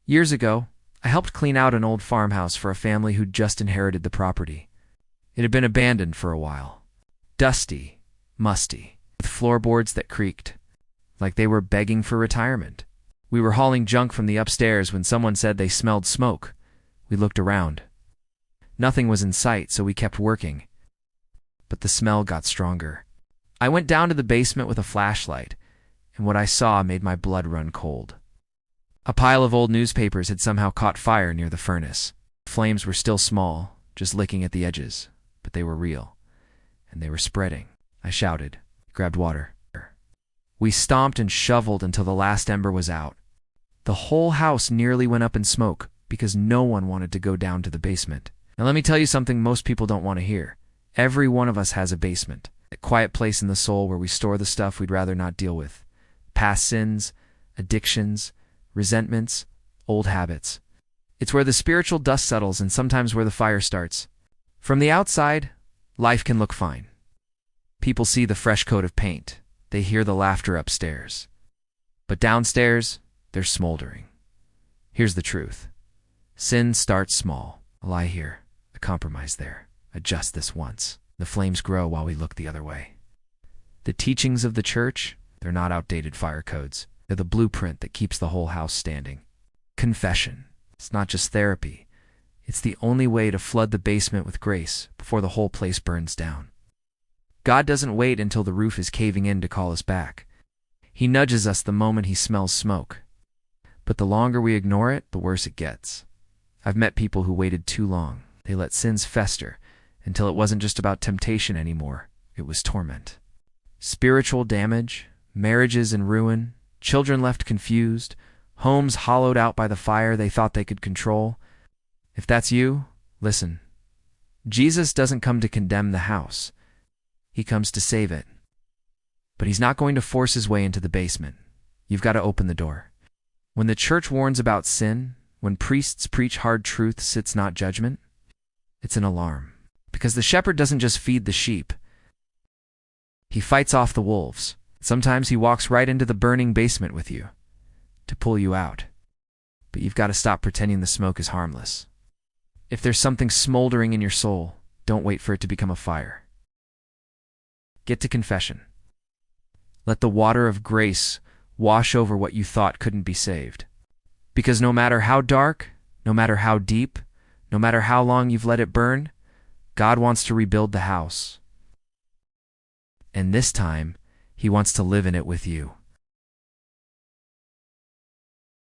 Years ago, I helped clean out an old farmhouse for a family who'd just inherited the property. It had been abandoned for a while. Dusty, musty, with floorboards that creaked, like they were begging for retirement. We were hauling junk from the upstairs when someone said they smelled smoke. We looked around. Nothing was in sight, so we kept working. But the smell got stronger. I went down to the basement with a flashlight, and what I saw made my blood run cold. A pile of old newspapers had somehow caught fire near the furnace. Flames were still small, just licking at the edges, but they were real, and they were spreading. I shouted, grabbed water. We stomped and shoveled until the last ember was out. The whole house nearly went up in smoke because no one wanted to go down to the basement. Now let me tell you something most people don't want to hear. Every one of us has a basement, a quiet place in the soul where we store the stuff we'd rather not deal with. Past sins, addictions, resentments, old habits. It's where the spiritual dust settles and sometimes where the fire starts. From the outside, life can look fine. People see the fresh coat of paint. They hear the laughter upstairs. But downstairs, they're smoldering. Here's the truth. Sin starts small. A lie here, a compromise there. Adjust this once. The flames grow while we look the other way. The teachings of the church, they're not outdated fire codes. They're the blueprint that keeps the whole house standing. Confession. It's not just therapy. It's the only way to flood the basement with grace before the whole place burns down. God doesn't wait until the roof is caving in to call us back. He nudges us the moment he smells smoke. But the longer we ignore it, the worse it gets. I've met people who waited too long. They let sins fester until it wasn't just about temptation anymore. It was torment. Spiritual damage, marriages in ruin, children left confused, homes hollowed out by the fire they thought they could control. If that's you, listen. Jesus doesn't come to condemn the house. He comes to save it. But he's not going to force his way into the basement. You've got to open the door. When the church warns about sin, when priests preach hard truths, it's not judgment. It's an alarm. Because the shepherd doesn't just feed the sheep. He fights off the wolves. Sometimes he walks right into the burning basement with you to pull you out. But you've got to stop pretending the smoke is harmless. If there's something smoldering in your soul, don't wait for it to become a fire. Get to confession. Let the water of grace wash over what you thought couldn't be saved. Because no matter how dark, no matter how deep, no matter how long you've let it burn, God wants to rebuild the house. And this time, he wants to live in it with you.